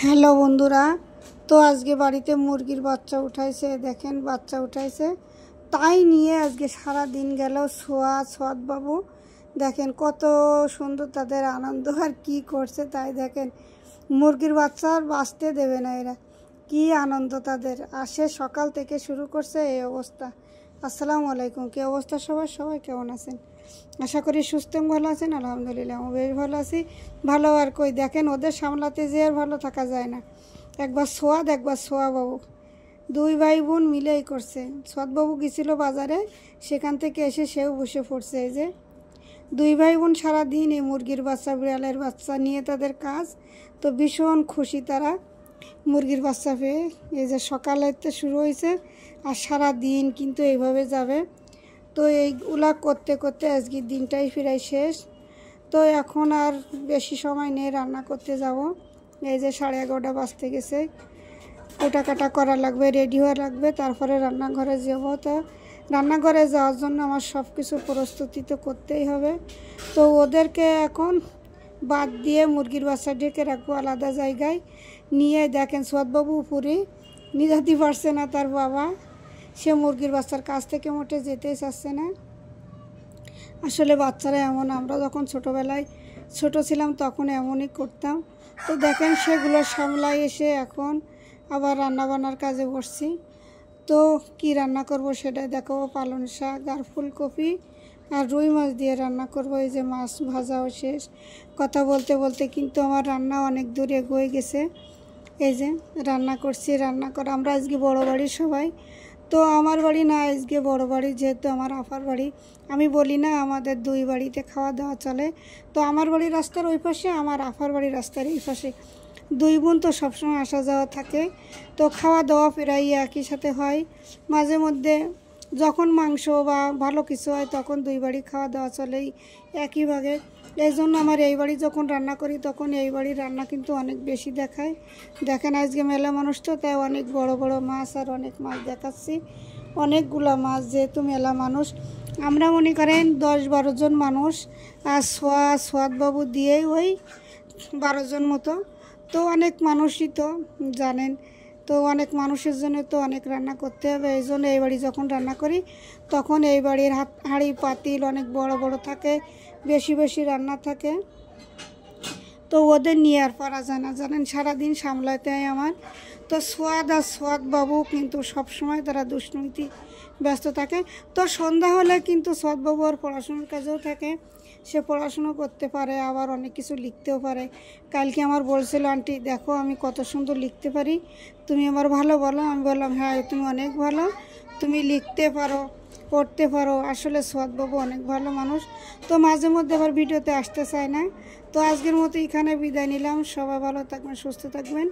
Hello বন্ধুরা, তো আজকে বাড়িতে মুরগির বাচ্চা উঠাইছে। দেখেন বাচ্চা উঠাইছে, তাই নিয়ে আজকে সারা দিন গেল। সোয়াদ বাবু দেখেন কত সুন্দর তাদের আনন্দ, আর কি করছে তাই দেখেন। মুরগির বাচ্চা আর বাঁচতে দেবে না এরা, কি আনন্দ তাদের। আসে সকাল থেকে শুরু করছে এই অবস্থা। আসসালামু আলাইকুম, কী অবস্থা সবাই কেমন আছেন? আশা করি সুস্থ ভালো আছেন। আলহামদুলিল্লাহ আমি বেশ ভালো আছি। ভালো আর কই, দেখেন ওদের সামলাতে যে আর ভালো থাকা যায় না। একবার সোয়াদ একবার সোয়া বাবু, দুই ভাই বোন মিলেই করছে। সোয়াদ বাবু গেছিলো বাজারে, সেখান থেকে এসে সেও বসে পড়ছে। এই যে দুই ভাই বোন সারাদিন এই মুরগির বাচ্চা বিড়ালের বাচ্চা নিয়ে তাদের কাজ, তো ভীষণ খুশি তারা মুরগির বাচ্চা পেয়ে। এই যে সকালেতে শুরু হয়েছে আর সারা দিন কিন্তু এইভাবে যাবে। তো এইগুলা করতে করতে আজকের দিনটাই প্রায় শেষ। তো এখন আর বেশি সময় নেই, রান্না করতে যাব। এই যে 11:30 বাজতে গেছে, কাটা করা লাগবে, রেডি হওয়া লাগবে, তারপরে রান্নাঘরে যাব। তো রান্নাঘরে যাওয়ার জন্য আমার সব কিছু প্রস্তুতি তো করতেই হবে। তো ওদেরকে এখন বাদ দিয়ে মুরগির বাচ্চা ডেকে রাখবো আলাদা জায়গায় নিয়ে। দেখেন সোয়াদবাবু উপরে নিয়ে যেতে পারছে না, তার বাবা সে মুরগির বাচ্চার কাছ থেকে মোটে যেতেই চাচ্ছে না। আসলে বাচ্চারা এমন, আমরা যখন ছোটোবেলায় ছোট ছিলাম তখন এমনই করতাম। তো দেখেন সেগুলো সামলাই এসে এখন আবার রান্নাবান্নার কাজে বসছি। তো কি রান্না করব সেটা দেখাবো। পালং শাক আর ফুলকপি আর রুই মাছ দিয়ে রান্না করব। এই যে মাছ ভাজাও শেষ। কথা বলতে বলতে কিন্তু আমার রান্না অনেক দূর এগিয়ে গেছে। এই যে রান্না করছি, রান্না করে আমরা আজকে বড় বাড়ির সবাই। তো আমার বাড়ি না, আজকে বড় বাড়ি, যেহেতু আমার আপার বাড়ি। আমি বলি না আমাদের দুই বাড়িতে খাওয়া দাওয়া চলে। তো আমার বাড়ির রাস্তার ওই পাশে, আমার আপার বাড়ির রাস্তার এই পাশে, দুই বোন তো সবসময় আসা যাওয়া থাকে। তো খাওয়া দাওয়া প্রায় একই সাথে হয়। মাঝে মধ্যে যখন মাংস বা ভালো কিছু হয় তখন দুই বাড়ি খাওয়া দাওয়া চলেই একই ভাগে। এই জন্য আমার এই বাড়ি যখন রান্না করি তখন এই বাড়ির রান্না কিন্তু অনেক বেশি দেখায়। দেখেন আজকে মেলা মানুষ, তো তাই অনেক বড় বড় মাছ আর অনেক মাছ দেখাচ্ছি। অনেকগুলা মাছ, যেহেতু মেলা মানুষ, আমরা মনে করেন 10-12 জন মানুষ, আর সোয়াদবাবু দিয়েই ওই 12 জন মতো। তো অনেক মানুষই তো জানেন, তো অনেক মানুষের জন্য তো অনেক রান্না করতে হবে। এই জন্য এই বাড়ি যখন রান্না করি তখন এই বাড়ির হাঁড়ি পাতিল অনেক বড় বড় থাকে, বেশি বেশি রান্না থাকে। তো ওদের নিয়ে আর পারা যায় না, জানেন সারাদিন সামলাতে হয় আমার। তো সোয়াদ বাবু কিন্তু সবসময় তারা দুষ্ণীতি ব্যস্ত থাকে। তো সন্ধ্যা হলে কিন্তু সোয়াদবাবু আর পড়াশোনার কাজেও থাকে, সে পড়াশুনো করতে পারে, আবার অনেক কিছু লিখতেও পারে। কালকে আমার বলছিল, আন্টি দেখো আমি কত সুন্দর লিখতে পারি, তুমি আমার ভালো বলো। আমি বললাম হ্যাঁ তুমি অনেক ভালো, তুমি লিখতে পারো, পড়তে পারো। আসলে সোয়াদবাবু অনেক ভালো মানুষ। তো মাঝে মধ্যে আবার ভিডিওতে আসতে চায় না। তো আজকের মতো এখানে বিদায় নিলাম। সবাই ভালো থাকবেন, সুস্থ থাকবেন।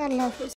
আল্লাহ হাফিজ।